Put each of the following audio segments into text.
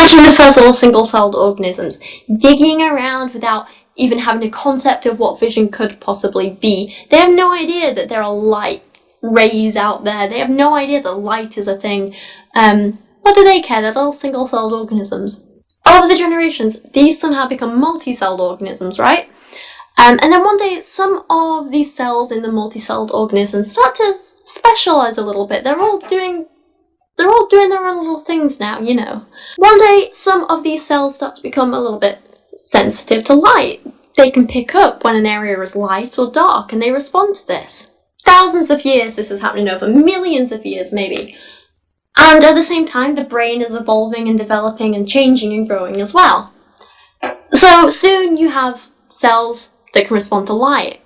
Imagine the first little single-celled organisms digging around without even having a concept of what vision could possibly be. They have no idea that there are light rays out there. They have no idea that light is a thing. What do they care? They're little single-celled organisms. Over the generations, these somehow become multi-celled organisms, right? And then one day, some of these cells in the multi-celled organisms start to specialize a little bit. They're all doing their own little things now, you know. One day, some of these cells start to become a little bit sensitive to light. They can pick up when an area is light or dark, and they respond to this. Thousands of years this is happening, over millions of years maybe. And at the same time, the brain is evolving and developing and changing and growing as well. So soon you have cells that can respond to light.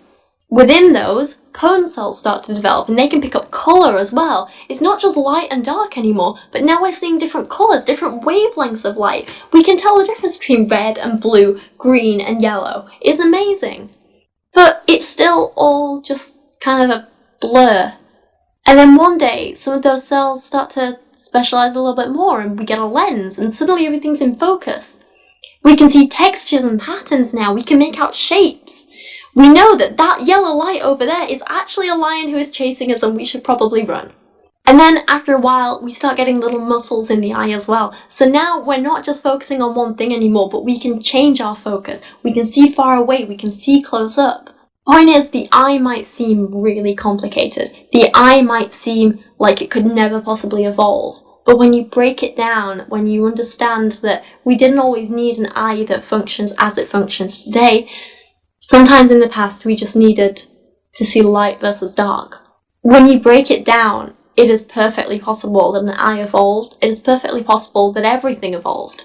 Within those, cone cells start to develop, and they can pick up colour as well. It's not just light and dark anymore, but now we're seeing different colours, different wavelengths of light. We can tell the difference between red and blue, green and yellow. It's amazing. But it's still all just kind of a blur. And then one day, some of those cells start to specialise a little bit more, and we get a lens, and suddenly everything's in focus. We can see textures and patterns now. We can make out shapes. We know that that yellow light over there is actually a lion who is chasing us, and we should probably run. And then after a while, we start getting little muscles in the eye as well. So now we're not just focusing on one thing anymore, but we can change our focus. We can see far away, we can see close up. Point is, the eye might seem really complicated. The eye might seem like it could never possibly evolve. But when you break it down, when you understand that we didn't always need an eye that functions as it functions today, sometimes in the past we just needed to see light versus dark. When you break it down, it is perfectly possible that an eye evolved. It is perfectly possible that everything evolved.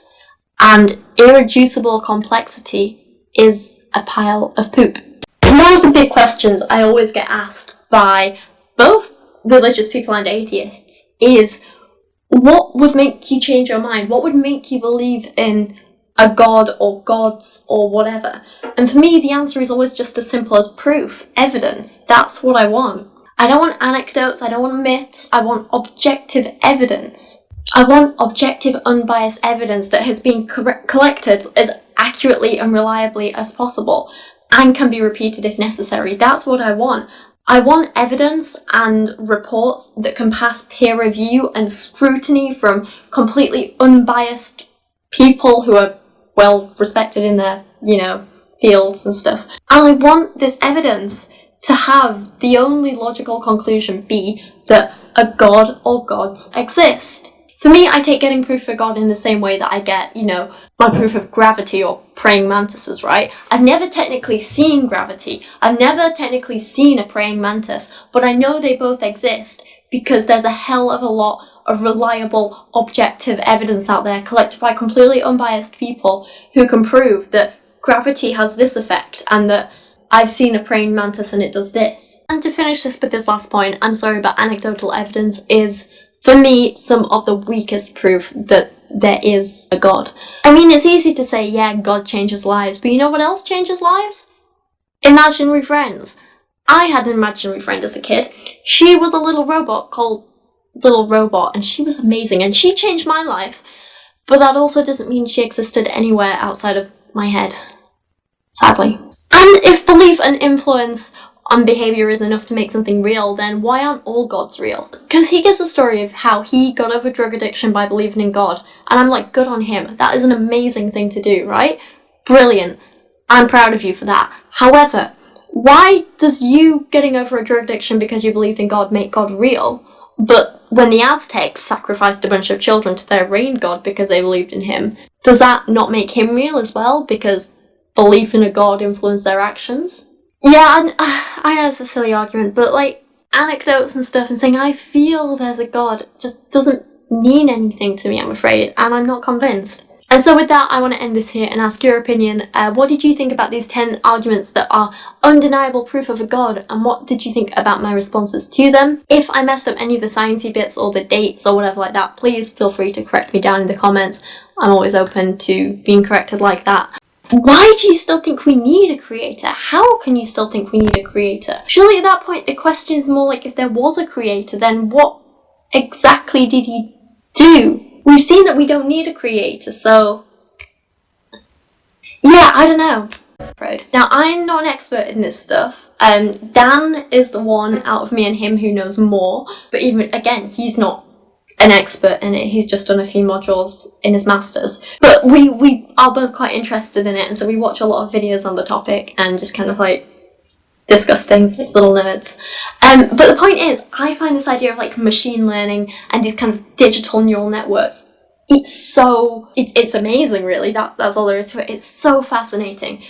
And irreducible complexity is a pile of poop. One of the big questions I always get asked by both religious people and atheists is, what would make you change your mind? What would make you believe in a god or gods or whatever? And for me, the answer is always just as simple as proof, evidence. That's what I want. I don't want anecdotes, I don't want myths, I want objective evidence. I want objective, unbiased evidence that has been collected as accurately and reliably as possible, and can be repeated if necessary. That's what I want. I want evidence and reports that can pass peer review and scrutiny from completely unbiased people who are well respected in their, fields and stuff. And I want this evidence to have the only logical conclusion be that a god or gods exist. For me, I take getting proof for God in the same way that I get, my proof of gravity or praying mantises, right? I've never technically seen gravity. I've never technically seen a praying mantis, but I know they both exist because there's a hell of a lot of reliable, objective evidence out there collected by completely unbiased people who can prove that gravity has this effect and that I've seen a praying mantis and it does this. And to finish this with this last point, I'm sorry, but anecdotal evidence is, for me, some of the weakest proof that there is a God. I mean, it's easy to say, yeah, God changes lives, but you know what else changes lives? Imaginary friends. I had an imaginary friend as a kid. She was a little robot called Little Robot, and she was amazing, and she changed my life. But that also doesn't mean she existed anywhere outside of my head. Sadly. And if belief and influence on behaviour is enough to make something real, then why aren't all gods real? Because he gives a story of how he got over drug addiction by believing in God, and I'm like, good on him. That is an amazing thing to do, right? Brilliant. I'm proud of you for that. However, why does you getting over a drug addiction because you believed in God make God real? But when the Aztecs sacrificed a bunch of children to their rain god because they believed in him, does that not make him real as well? Because belief in a god influenced their actions? Yeah, and I know it's a silly argument, but anecdotes and stuff and saying I feel there's a god just doesn't mean anything to me, I'm afraid, and I'm not convinced. And so with that, I want to end this here and ask your opinion. What did you think about these 10 arguments that are undeniable proof of a god, and what did you think about my responses to them? If I messed up any of the sciencey bits or the dates or whatever like that, please feel free to correct me down in the comments. I'm always open to being corrected like that. Why do you still think we need a creator? How can you still think we need a creator? Surely at that point the question is more like, if there was a creator, then what exactly did he do? We we've seen that we don't need a creator, so yeah, I don't know. Now, I'm not an expert in this stuff. Dan is the one out of me and him who knows more, but even again, he's not an expert in it. He's just done a few modules in his masters. But we are both quite interested in it, and so we watch a lot of videos on the topic and just kind of like discuss things like little nerds. But the point is, I find this idea of like machine learning and these kind of digital neural networks, it's amazing, really. That's all there is to it. It's so fascinating.